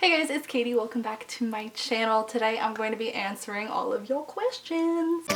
Hey guys, it's Katie. Welcome back to my channel. Today I'm going to be answering all of your questions.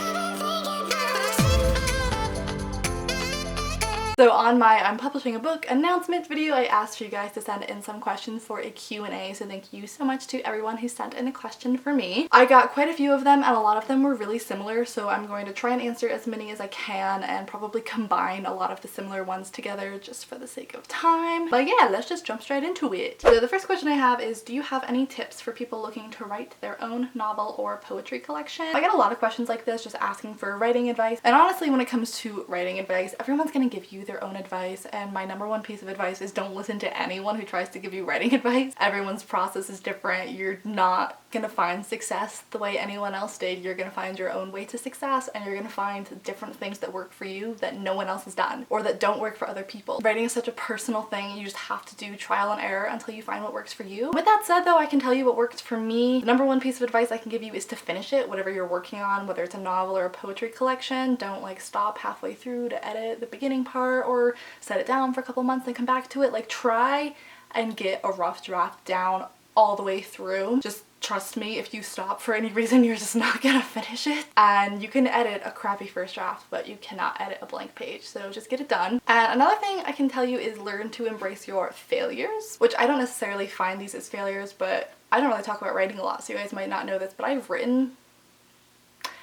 So on my I'm publishing a book announcement video, I asked you guys to send in some questions for a Q&A, so thank you so much to everyone who sent in a question for me. I got quite a few of them and a lot of them were really similar, so I'm going to try and answer as many as I can and probably combine a lot of the similar ones together just for the sake of time. But yeah, let's just jump straight into it. So the first question I have is, do you have any tips for people looking to write their own novel or poetry collection? I get a lot of questions like this just asking for writing advice, and honestly when it comes to writing advice, everyone's gonna give you their own advice, and my number one piece of advice is don't listen to anyone who tries to give you writing advice. Everyone's process is different. You're not gonna find success the way anyone else did. You're gonna find your own way to success, and you're gonna find different things that work for you that no one else has done or that don't work for other people. Writing is such a personal thing. You just have to do trial and error until you find what works for you. With that said though, I can tell you what worked for me. The number one piece of advice I can give you is to finish it, whatever you're working on, whether it's a novel or a poetry collection. Don't like stop halfway through to edit the beginning part or set it down for a couple months and come back to it. Like, try and get a rough draft down all the way through. Just trust me, if you stop for any reason, you're just not gonna finish it. And you can edit a crappy first draft, but you cannot edit a blank page, so just get it done. And another thing I can tell you is learn to embrace your failures, which I don't necessarily find these as failures, but I don't really talk about writing a lot, so you guys might not know this, but I've written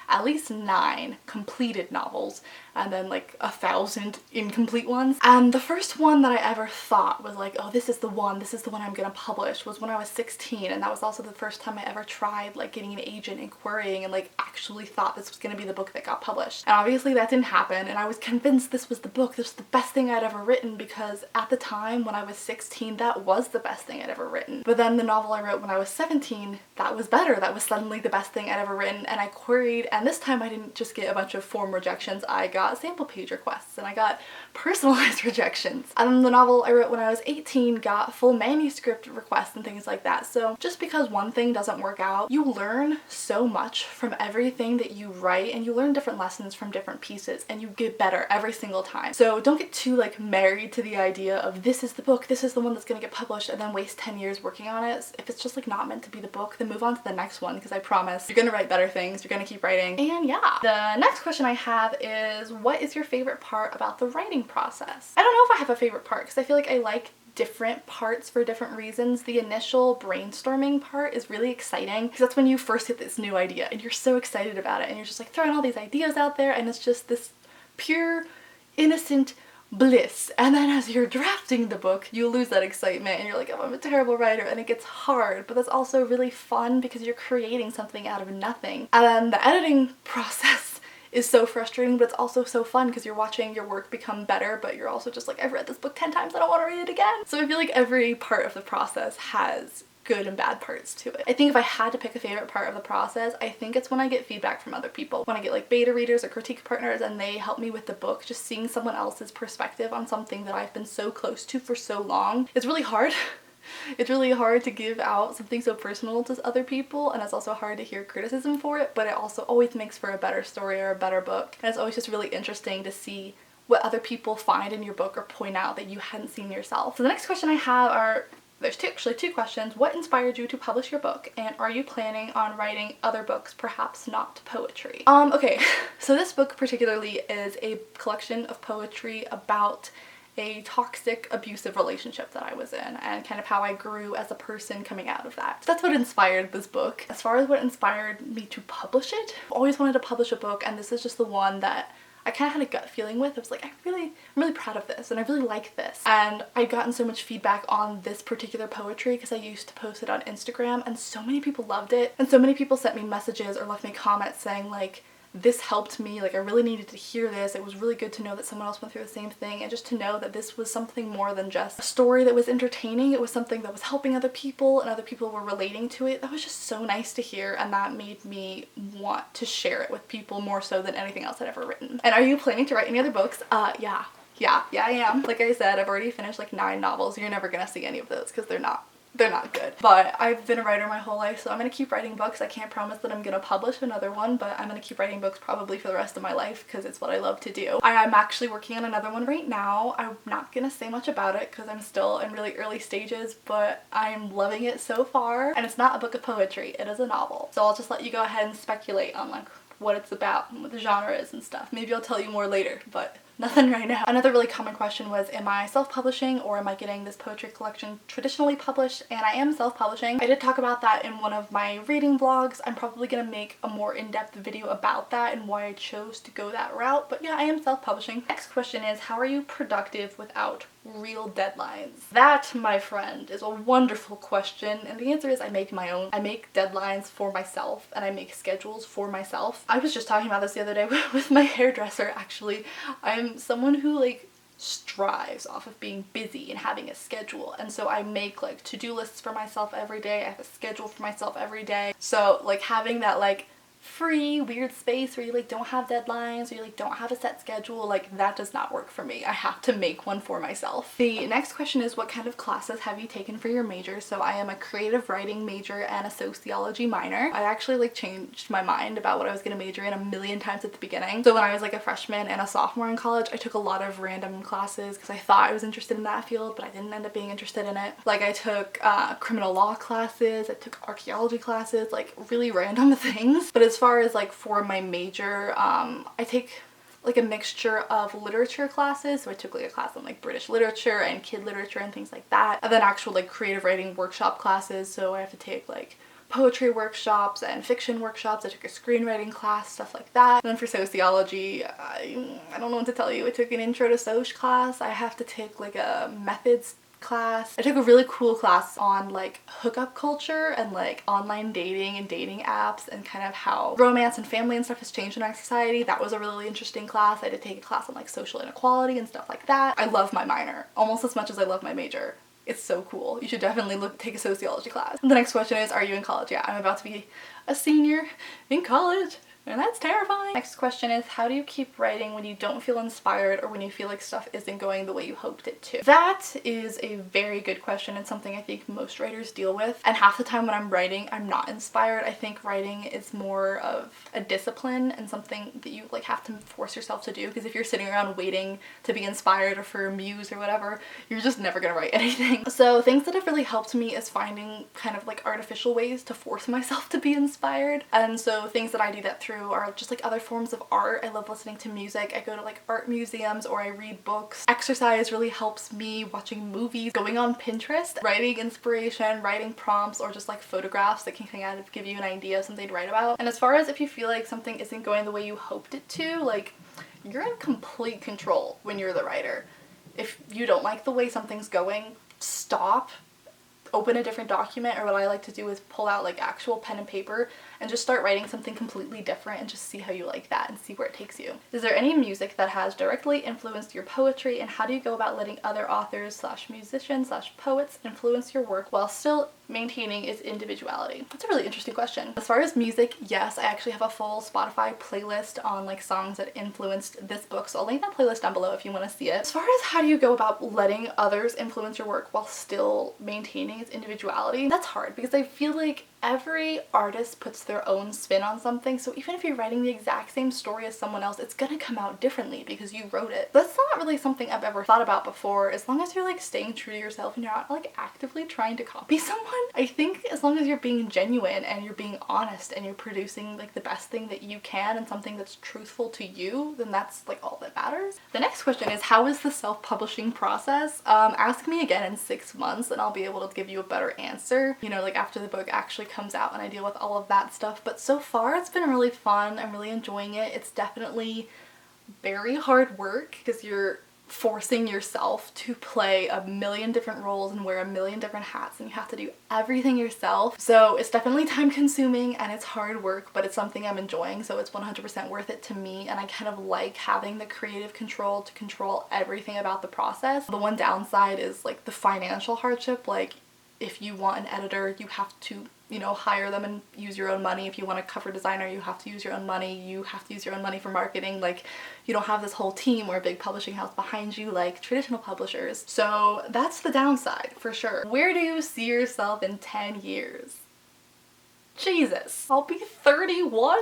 at least 9 completed novels and then like 1,000 incomplete ones. And the first one that I ever thought was like, oh, this is the one I'm gonna publish, was when I was 16, and that was also the first time I ever tried like getting an agent and querying and like actually thought this was gonna be the book that got published. And obviously that didn't happen, and I was convinced this was the book, this was the best thing I'd ever written, because at the time when I was 16 that was the best thing I'd ever written. But then the novel I wrote when I was 17, that was better, that was suddenly the best thing I'd ever written, and I queried, and this time I didn't just get a bunch of form rejections, I got sample page requests and I got personalized rejections. And then the novel I wrote when I was 18 got full manuscript requests and things like that. So just because one thing doesn't work out, you learn so much from everything that you write, and you learn different lessons from different pieces, and you get better every single time. So don't get too like married to the idea of this is the book, this is the one that's gonna get published, and then waste 10 years working on it. If it's just like not meant to be the book, then move on to the next one, because I promise you're gonna write better things, you're gonna keep writing. And yeah, the next question I have is, what is your favorite part about the writing process? I don't know if I have a favorite part, because I feel like I like different parts for different reasons. The initial brainstorming part is really exciting, because that's when you first get this new idea and you're so excited about it, and you're just like throwing all these ideas out there, and it's just this pure innocent bliss. And then as you're drafting the book, you lose that excitement and you're like, oh, I'm a terrible writer, and it gets hard. But that's also really fun because you're creating something out of nothing. And then the editing process is so frustrating, but it's also so fun because you're watching your work become better, but you're also just like, I've read this book 10 times, I don't want to read it again. So I feel like every part of the process has good and bad parts to it. I think if I had to pick a favorite part of the process, I think it's when I get feedback from other people. When I get like beta readers or critique partners and they help me with the book, just seeing someone else's perspective on something that I've been so close to for so long. It's really hard. It's really hard to give out something so personal to other people, and it's also hard to hear criticism for it, but it also always makes for a better story or a better book. And it's always just really interesting to see what other people find in your book or point out that you hadn't seen yourself. So the next question I have are, there's actually two questions. What inspired you to publish your book, and are you planning on writing other books, perhaps not poetry? Okay, so this book particularly is a collection of poetry about a toxic, abusive relationship that I was in, and kind of how I grew as a person coming out of that. So that's what inspired this book. As far as what inspired me to publish it, I've always wanted to publish a book, and this is just the one that I kind of had a gut feeling with. I was like, I'm really proud of this, and I really like this. And I'd gotten so much feedback on this particular poetry because I used to post it on Instagram, and so many people loved it, and so many people sent me messages or left me comments saying like, this helped me, like I really needed to hear this, it was really good to know that someone else went through the same thing, and just to know that this was something more than just a story that was entertaining, it was something that was helping other people and other people were relating to it. That was just so nice to hear, and that made me want to share it with people more so than anything else I'd ever written. And are you planning to write any other books? Yeah, I am. Like I said, I've already finished like 9 novels. You're never gonna see any of those because they're not they're not good. But I've been a writer my whole life, so I'm gonna keep writing books. I can't promise that I'm gonna publish another one, but I'm gonna keep writing books probably for the rest of my life because it's what I love to do. I am actually working on another one right now. I'm not gonna say much about it because I'm still in really early stages, but I'm loving it so far. And it's not a book of poetry, it is a novel. So I'll just let you go ahead and speculate on like what it's about and what the genre is and stuff. Maybe I'll tell you more later, but nothing right now. Another really common question was, am I self-publishing or am I getting this poetry collection traditionally published? And I am self-publishing. I did talk about that in one of my reading vlogs. I'm probably gonna make a more in-depth video about that and why I chose to go that route. But yeah, I am self-publishing. Next question is, how are you productive without real deadlines? That, my friend, is a wonderful question, and the answer is I make my own. I make deadlines for myself and I make schedules for myself. I was just talking about this the other day with my hairdresser actually. I'm someone who like strives off of being busy and having a schedule, and so I make like to-do lists for myself every day. I have a schedule for myself every day. So like having that like free weird space where you like don't have deadlines or you like don't have a set schedule, like that does not work for me. I have to make one for myself. The next question is, what kind of classes have you taken for your major? So I am a creative writing major and a sociology minor. I actually like changed my mind about what I was gonna major in a million times at the beginning. So when I was like a freshman and a sophomore in college, I took a lot of random classes because I thought I was interested in that field, but I didn't end up being interested in it. Like I took criminal law classes, I took archaeology classes, like really random things. But as far as like for my major, I take like a mixture of literature classes. So I took like a class on like British literature and kid literature and things like that. And then actual like creative writing workshop classes. So I have to take like poetry workshops and fiction workshops. I took a screenwriting class, stuff like that. And then for sociology, I don't know what to tell you. I took an intro to Soc class. I have to take like a methods class. I took a really cool class on like hookup culture and like online dating and dating apps and kind of how romance and family and stuff has changed in our society. That was a really interesting class. I did take a class on like social inequality and stuff like that. I love my minor almost as much as I love my major. It's so cool. You should definitely take a sociology class. And the next question is, are you in college? Yeah, I'm about to be a senior in college. And that's terrifying. Next question is, how do you keep writing when you don't feel inspired or when you feel like stuff isn't going the way you hoped it to? That is a very good question and something I think most writers deal with. And half the time when I'm writing, I'm not inspired. I think writing is more of a discipline and something that you like have to force yourself to do, because if you're sitting around waiting to be inspired or for a muse or whatever, you're just never gonna write anything. So things that have really helped me is finding kind of like artificial ways to force myself to be inspired. And so things that I do that through are just like other forms of art. I love listening to music. I go to like art museums or I read books. Exercise really helps me. Watching movies, going on Pinterest, writing inspiration, writing prompts, or just like photographs that can kind of give you an idea of something to write about. And as far as if you feel like something isn't going the way you hoped it to, like you're in complete control when you're the writer. If you don't like the way something's going, stop, open a different document, or what I like to do is pull out like actual pen and paper and just start writing something completely different and just see how you like that and see where it takes you. Is there any music that has directly influenced your poetry, and how do you go about letting other authors / musicians / poets influence your work while still maintaining its individuality? That's a really interesting question. As far as music, yes, I actually have a full Spotify playlist on like songs that influenced this book, so I'll link that playlist down below if you want to see it. As far as how do you go about letting others influence your work while still maintaining its individuality, that's hard because I feel like every artist puts their own spin on something, so even if you're writing the exact same story as someone else, it's gonna come out differently because you wrote it. That's not really something I've ever thought about before. As long as you're like staying true to yourself and you're not like actively trying to copy someone, I think as long as you're being genuine and you're being honest and you're producing like the best thing that you can and something that's truthful to you, then that's like all that matters. The next question is, how is the self-publishing process? Ask me again in 6 months and I'll be able to give you a better answer, you know, like after the book actually comes out and I deal with all of that stuff. But so far it's been really fun. I'm really enjoying it. It's definitely very hard work because you're forcing yourself to play a million different roles and wear a million different hats, and you have to do everything yourself. So it's definitely time consuming and it's hard work, but it's something I'm enjoying, so it's 100% worth it to me. And I kind of like having the creative control to control everything about the process. The one downside is like the financial hardship. Like if you want an editor, you have to, you know, hire them and use your own money. If you want a cover designer, you have to use your own money. You have to use your own money for marketing. Like, you don't have this whole team or a big publishing house behind you like traditional publishers. So that's the downside for sure. Where do you see yourself in 10 years? Jesus, I'll be 31?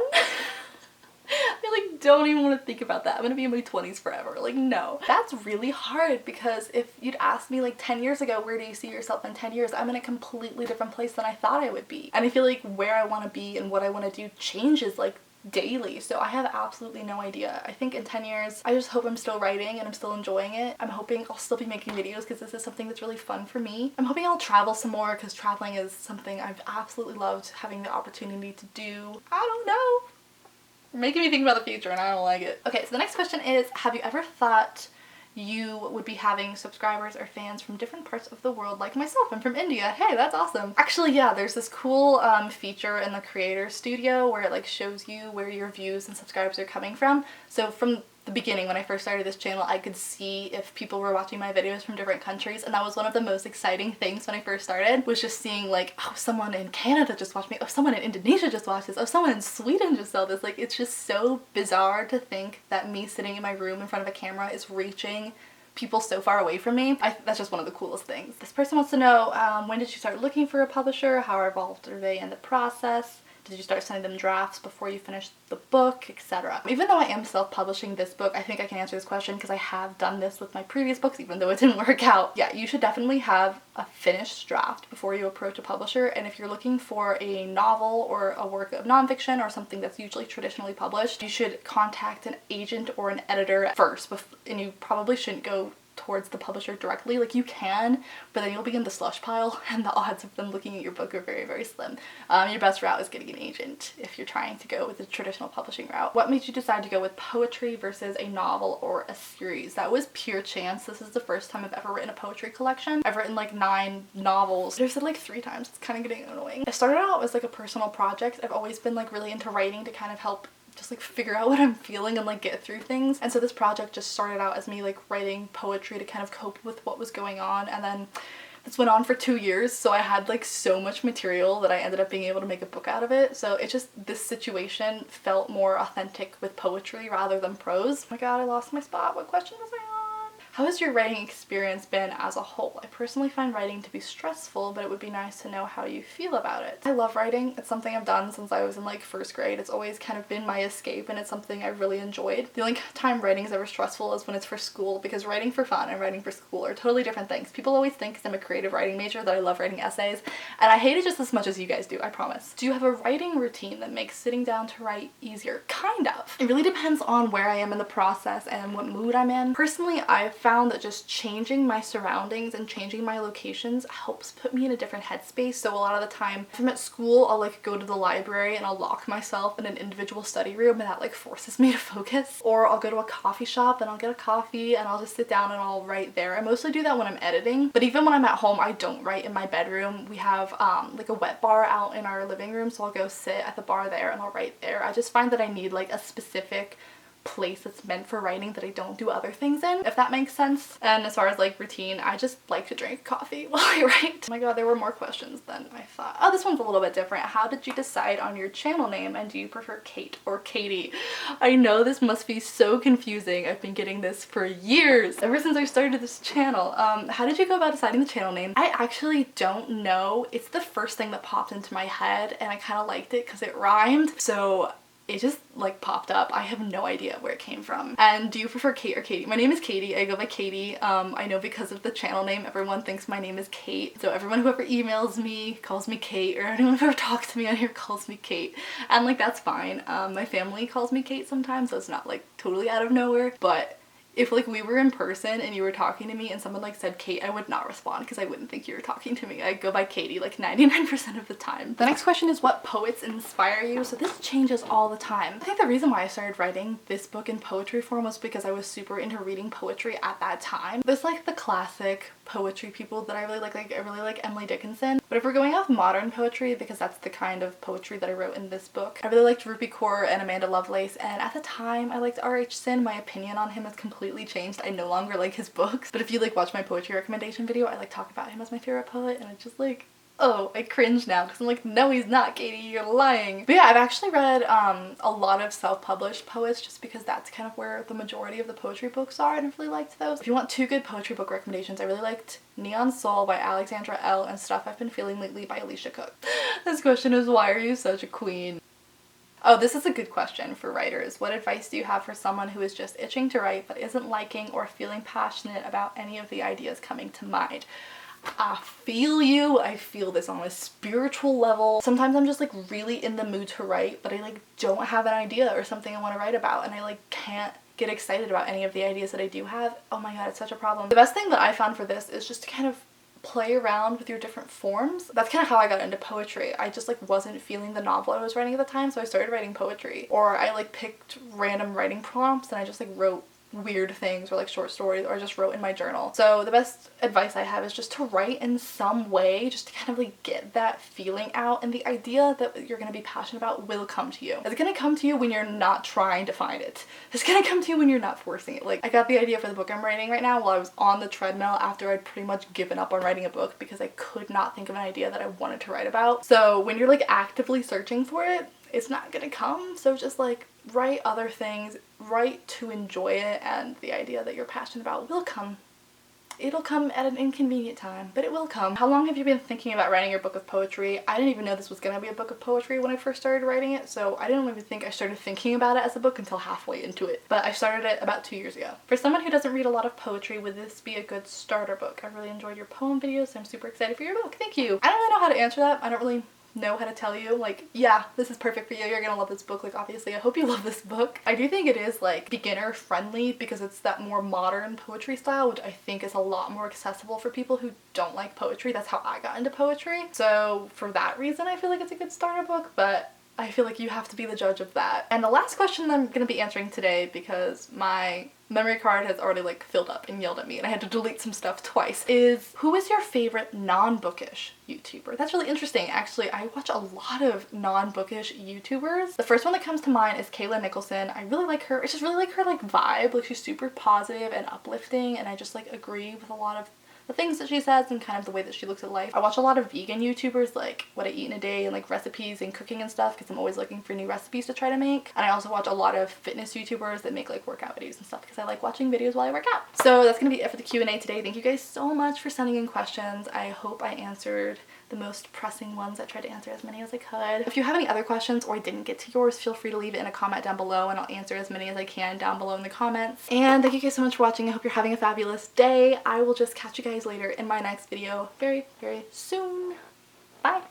I like don't even want to think about that. I'm gonna be in my 20s forever. Like, no. That's really hard, because if you'd asked me like 10 years ago, where do you see yourself in 10 years? I'm in a completely different place than I thought I would be. And I feel like where I want to be and what I want to do changes like daily, so I have absolutely no idea. I think in 10 years, I just hope I'm still writing and I'm still enjoying it. I'm hoping I'll still be making videos because this is something that's really fun for me. I'm hoping I'll travel some more because traveling is something I've absolutely loved having the opportunity to do. I don't know. You're making me think about the future and I don't like it. Okay, so the next question is, have you ever thought you would be having subscribers or fans from different parts of the world like myself? I'm from India. Hey, that's awesome. Actually, yeah, there's this cool feature in the Creator Studio where it like shows you where your views and subscribers are coming from. So from the beginning, when I first started this channel, I could see if people were watching my videos from different countries, and that was one of the most exciting things when I first started, was just seeing like, oh, someone in Canada just watched me, oh, someone in Indonesia just watched this, oh, someone in Sweden just saw this. Like, it's just so bizarre to think that me sitting in my room in front of a camera is reaching people so far away from me. That's just one of the coolest things. This person wants to know, when did you start looking for a publisher? How involved are they in the process? Did you start sending them drafts before you finished the book, etc.? Even though I am self-publishing this book, I think I can answer this question because I have done this with my previous books, even though it didn't work out. Yeah, you should definitely have a finished draft before you approach a publisher, and if you're looking for a novel or a work of nonfiction or something that's usually traditionally published, you should contact an agent or an editor first, and you probably shouldn't go towards the publisher directly. Like, you can, but then you'll be in the slush pile and the odds of them looking at your book are very, very slim. Your best route is getting an agent if you're trying to go with the traditional publishing route. What made you decide to go with poetry versus a novel or a series? That was pure chance. This is the first time I've ever written a poetry collection. I've written like 9 novels. I've said like 3 times. It's kind of getting annoying. I started out as like a personal project. I've always been like really into writing to kind of help just like figure out what I'm feeling and like get through things. And so this project just started out as me like writing poetry to kind of cope with what was going on, and then this went on for 2 years, so I had like so much material that I ended up being able to make a book out of it. So it just, this situation felt more authentic with poetry rather than prose. Oh my god, I lost my spot. What question was I on? How has your writing experience been as a whole? I personally find writing to be stressful, but it would be nice to know how you feel about it. I love writing. It's something I've done since I was in like 1st grade. It's always kind of been my escape, and it's something I've really enjoyed. The only time writing is ever stressful is when it's for school, because writing for fun and writing for school are totally different things. People always think because I'm a creative writing major that I love writing essays, and I hate it just as much as you guys do, I promise. Do you have a writing routine that makes sitting down to write easier? Kind of. It really depends on where I am in the process and what mood I'm in. Personally, I've found that just changing my surroundings and changing my locations helps put me in a different headspace. So a lot of the time, if I'm at school, I'll like go to the library and I'll lock myself in an individual study room, and that like forces me to focus. Or I'll go to a coffee shop and I'll get a coffee and I'll just sit down and I'll write there. I mostly do that when I'm editing, but even when I'm at home, I don't write in my bedroom. We have like a wet bar out in our living room, so I'll go sit at the bar there and I'll write there. I just find that I need like a specific place that's meant for writing that I don't do other things in, if that makes sense. And as far as like routine, I just like to drink coffee while I write. Oh my god, there were more questions than I thought. Oh, this one's a little bit different. How did you decide on your channel name, and do you prefer Kate or Katie? I know this must be so confusing. I've been getting this for years, ever since I started this channel. How did you go about deciding the channel name? I actually don't know. It's the first thing that popped into my head, and I kind of liked it because it rhymed, so it just like popped up. I have no idea where it came from. And do you prefer Kate or Katie? My name is Katie. I go by Katie. I know because of the channel name, everyone thinks my name is Kate. So everyone who ever emails me calls me Kate, or anyone who ever talks to me on here calls me Kate. And like, that's fine. My family calls me Kate sometimes, so it's not like totally out of nowhere. But if like we were in person and you were talking to me and someone like said Kate, I would not respond because I wouldn't think you were talking to me. I go by Katie like 99% of the time. The next question is, what poets inspire you? So this changes all the time. I think the reason why I started writing this book in poetry form was because I was super into reading poetry at that time. There's like the classic poetry people that I really like I really like Emily Dickinson. But if we're going off modern poetry, because that's the kind of poetry that I wrote in this book, I really liked Rupi Kaur and Amanda Lovelace, and at the time I liked R.H. Sin. My opinion on him has completely completely changed. I no longer like his books, but if you like watch my poetry recommendation video, I like talk about him as my favorite poet, and it's just like, oh, I cringe now because I'm like, no, he's not, Katie, you're lying. But yeah, I've actually read a lot of self-published poets just because that's kind of where the majority of the poetry books are, and I've really liked those. If you want 2 good poetry book recommendations, I really liked Neon Soul by Alexandra L. and Stuff I've Been Feeling Lately by Alicia Cook. This question is, why are you such a queen? Oh, this is a good question for writers. What advice do you have for someone who is just itching to write but isn't liking or feeling passionate about any of the ideas coming to mind? I feel you. I feel this on a spiritual level. Sometimes I'm just like really in the mood to write, but I like don't have an idea or something I want to write about, and I like can't get excited about any of the ideas that I do have. Oh my god, it's such a problem. The best thing that I found for this is just to kind of play around with your different forms. That's kind of how I got into poetry. I just like wasn't feeling the novel I was writing at the time, so I started writing poetry. Or I like picked random writing prompts and I just like wrote weird things or like short stories, or just wrote in my journal. So the best advice I have is just to write in some way, just to kind of like get that feeling out, and the idea that you're going to be passionate about will come to you. It's going to come to you when you're not trying to find it. It's going to come to you when you're not forcing it. Like, I got the idea for the book I'm writing right now while I was on the treadmill after I'd pretty much given up on writing a book because I could not think of an idea that I wanted to write about. So when you're like actively searching for it, it's not gonna come. So just like write other things, write to enjoy it, and the idea that you're passionate about will come. It'll come at an inconvenient time, but it will come. How long have you been thinking about writing your book of poetry? I didn't even know this was gonna be a book of poetry when I first started writing it, so I didn't even think I started thinking about it as a book until halfway into it. But I started it about 2 years ago. For someone who doesn't read a lot of poetry, would this be a good starter book? I really enjoyed your poem videos, so I'm super excited for your book. Thank you. I don't really know how to answer that. I don't really know how to tell you like, yeah, this is perfect for you, you're gonna love this book. Like, obviously I hope you love this book. I do think it is like beginner friendly because it's that more modern poetry style, which I think is a lot more accessible for people who don't like poetry. That's how I got into poetry, so for that reason I feel like it's a good starter book, but I feel like you have to be the judge of that. And the last question I'm gonna be answering today, because my memory card has already like filled up and yelled at me and I had to delete some stuff twice, is who is your favorite non-bookish YouTuber? That's really interesting. Actually, I watch a lot of non-bookish YouTubers. The first one that comes to mind is Kayla Nicholson. I really like her. I just really like her like vibe. Like, she's super positive and uplifting, and I just like agree with a lot of the things that she says and kind of the way that she looks at life. I watch a lot of vegan YouTubers, like What I Eat in a Day and like recipes and cooking and stuff, because I'm always looking for new recipes to try to make. And I also watch a lot of fitness YouTubers that make like workout videos and stuff because I like watching videos while I work out. So that's gonna be it for the Q&A today. Thank you guys so much for sending in questions. I hope I answered the most pressing ones. I tried to answer as many as I could. If you have any other questions or I didn't get to yours, feel free to leave it in a comment down below and I'll answer as many as I can down below in the comments. And thank you guys so much for watching. I hope you're having a fabulous day. I will just catch you guys later in my next video very, very soon. Bye!